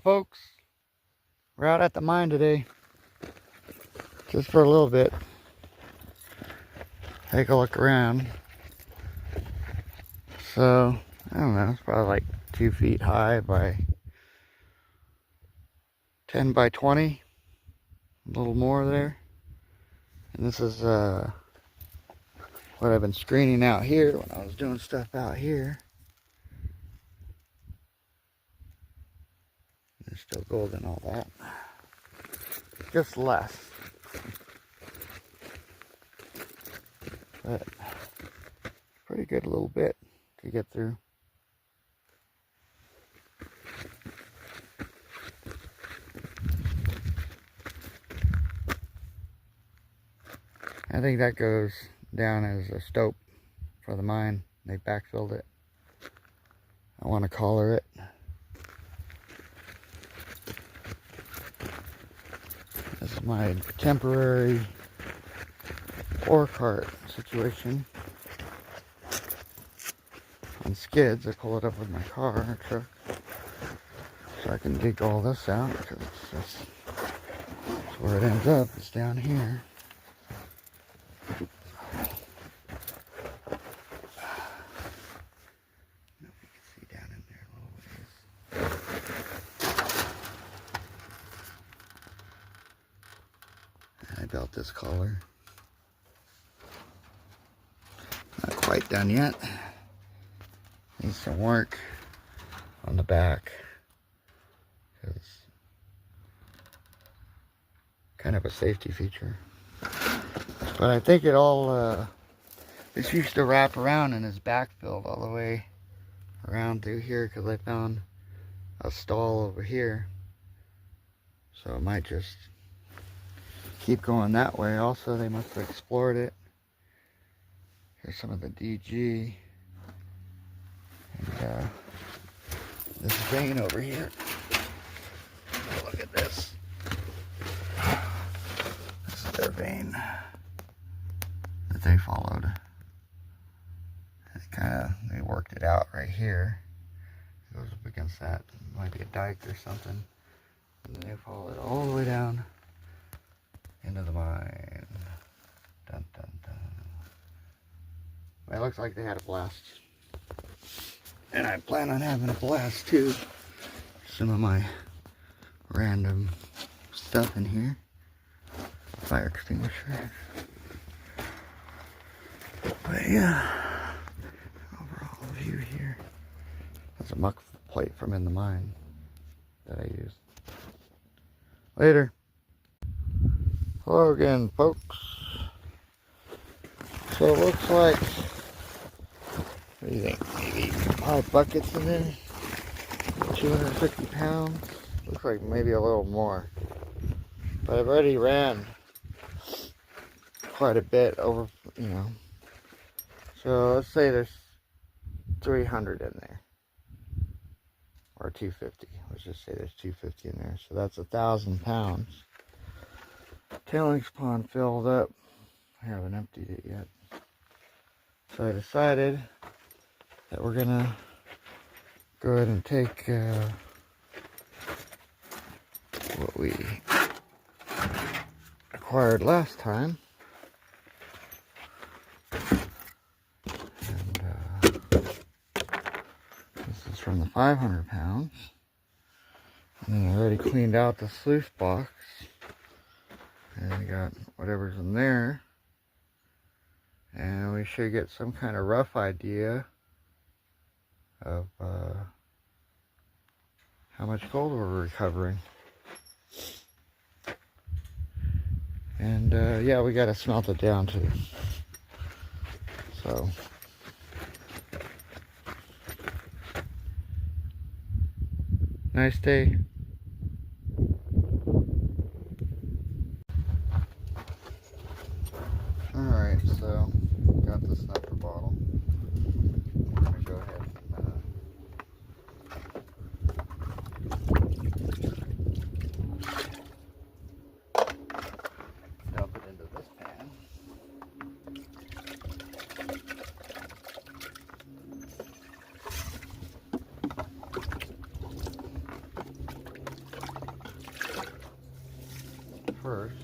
folks, we're out at the mine today, just for a little bit. Take a look around. So, I don't know, it's probably like 2 feet high by 10 by 20, a little more there. And this is what I've been screening out here when I was doing stuff out here. There's still gold and all that. Just less. But pretty good little bit to get through. I think that goes down as a stope for the mine. They backfilled it. I want to collar it. This is my temporary ore cart situation. On skids, I pull it up with my car or truck so I can dig all this out, because that's where it ends up. It's down here. I built this collar. Not quite done yet. Needs some work on the back. It's kind of a safety feature. But I think it all, this used to wrap around and is backfilled all the way around through here, because I found a stall over here. So it might just keep going that way. Also, they must have explored it. Here's some of the DG. And this vein over here. Look at this. This is their vein that they followed. They worked it out right here. It goes up against that. It might be a dike or something. And then they follow it all the way down into the mine. Dun, dun, dun. Well, it looks like they had a blast. And I plan on having a blast too. Some of my random stuff in here. Fire extinguisher. But yeah, overall view here. That's a muck plate from in the mine that I used. Later. Hello again, folks. So it looks like, what do you think, maybe 5 buckets in there? 250 pounds? Looks like maybe a little more. But I've already ran quite a bit over, you know. So let's say there's 300 in there. Or 250. Let's just say there's 250 in there. So that's 1,000 pounds. Tailings pond filled up. I haven't emptied it yet. So I decided that we're gonna go ahead and take what we acquired last time. And this is from the 500 pounds. And then I already cleaned out the sluice box. And I got whatever's in there. And we should get some kind of rough idea of how much gold we're recovering. And yeah, we got to smelt it down too. So nice day. Alright, so got the snuffer bottle. I'm going to go ahead and dump it into this pan. first.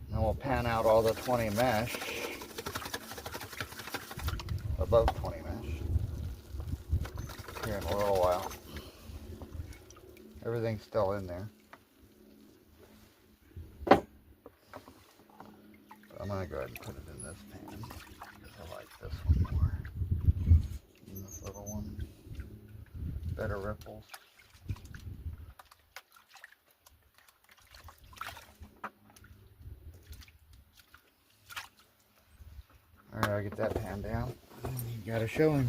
Then we'll pan out all the 20 mesh, above 20 mesh, here in a little while. Everything's still in there. But I'm going to go ahead and put it in this pan, because I like this one more than this little one. Better ripples. Alright, I'll get that pan down. You gotta show him.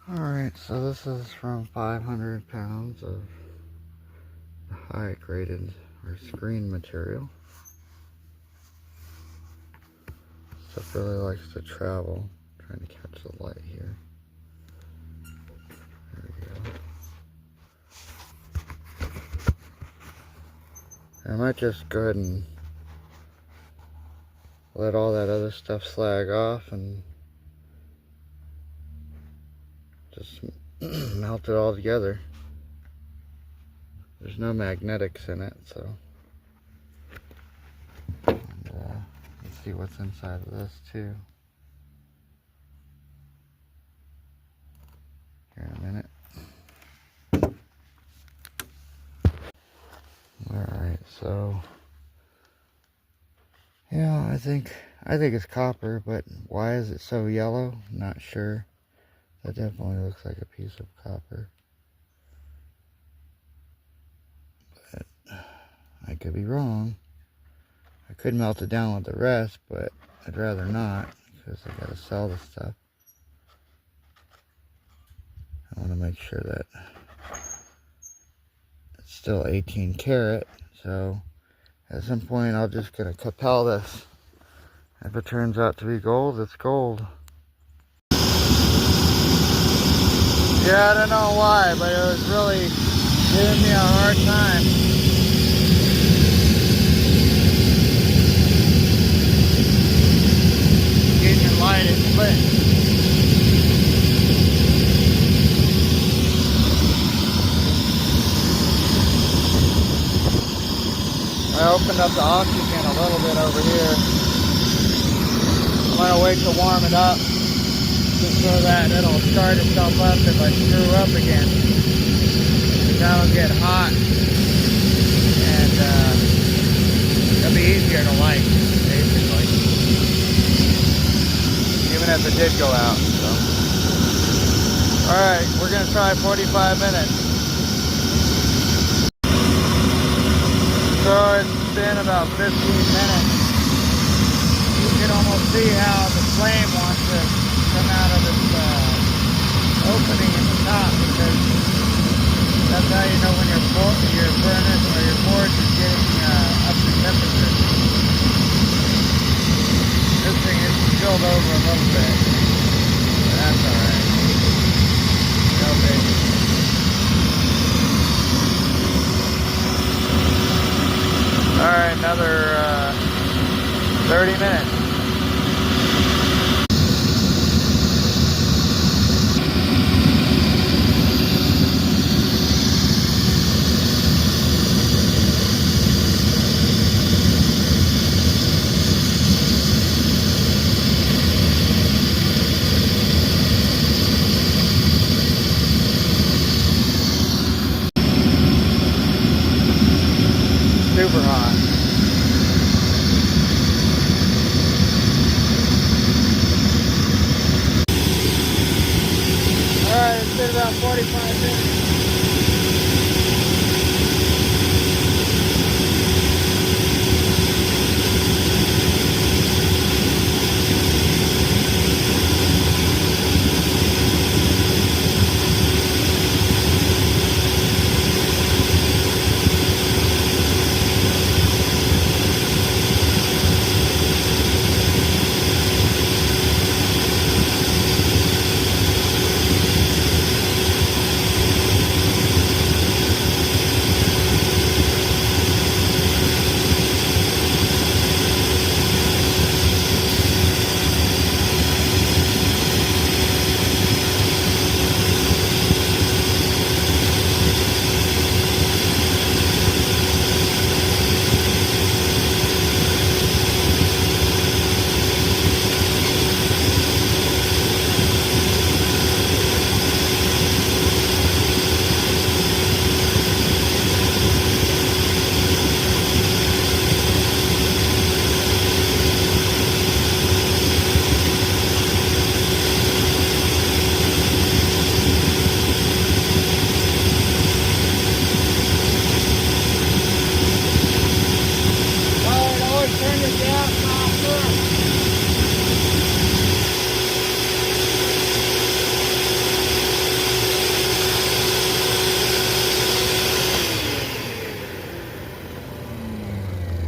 Alright, so this is from 500 pounds of high graded or screen material. Stuff really likes to travel. I'm trying to catch the light here. There we go. I might just go ahead and let all that other stuff slag off and just melt it all together. There's no magnetics in it, so. And, let's see what's inside of this too. Here in a minute. Alright, so yeah, I think it's copper, but why is it so yellow? Not sure. That definitely looks like a piece of copper. But I could be wrong. I could melt it down with the rest, but I'd rather not because I gotta sell the stuff. I want to make sure that it's still 18 karat, so at some point I'm just gonna capel this. If it turns out to be gold, it's gold. Yeah, I don't know why, but it was really giving me a hard time. Getting it light and split. I opened up the oxygen a little bit over here. I'm gonna wait to warm it up, just so that it'll start itself up if I screw up again. That'll get hot, and it'll be easier to light, basically. Even if it did go out, so. Alright, we're gonna try 45 minutes. So it's been about 15 minutes. You can almost see how the flame wants to come out of this opening in the top, because that's how you know when your furnace or your forge is getting up to temperature. This thing is chilled over a little bit, but that's alright. No big. Alright, another 30 minutes. Super hot. Alright, it's been about 45 minutes.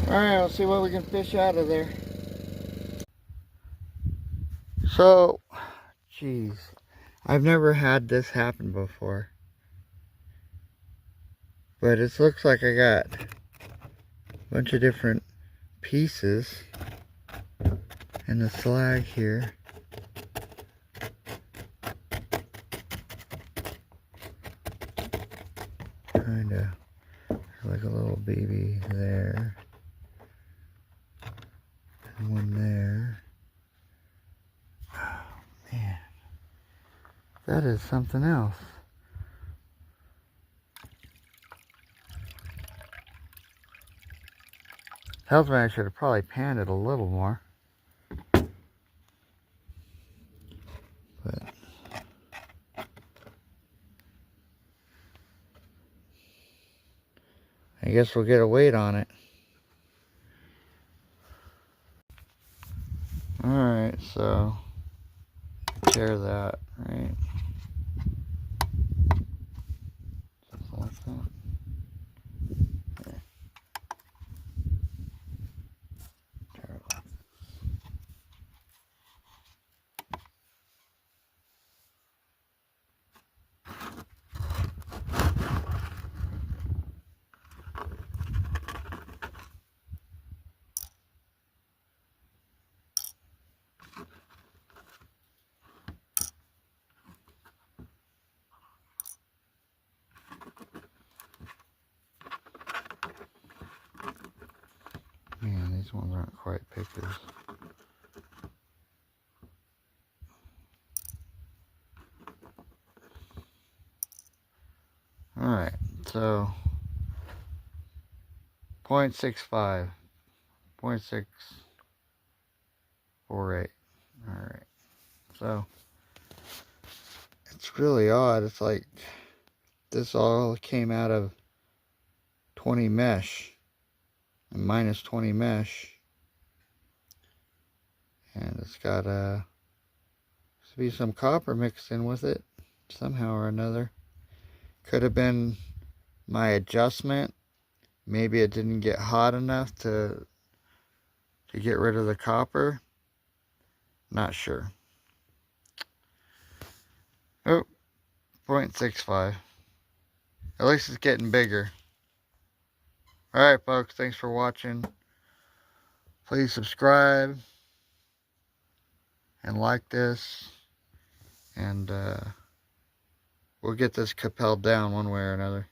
Alright, let's see what we can fish out of there. So, jeez, I've never had this happen before. But it looks like I got a bunch of different pieces in the slag here. Kinda like a little baby there. And one there. Oh man. That is something else. Tells me I should have probably panned it a little more. But I guess we'll get a weight on it. Alright, so tear that, right? Something like that. There. Tear it like man, these ones aren't quite pickers. Alright, so 0.65, 0.648. Alright, so it's really odd. It's like this all came out of 20 mesh and minus 20 mesh, and it's got to be some copper mixed in with it somehow or another. Could have been my adjustment. Maybe it didn't get hot enough to get rid of the copper. Not sure. Oh, 0.65. At least it's getting bigger. Alright folks, thanks for watching. Please subscribe and like this. And we'll get this Capel down one way or another.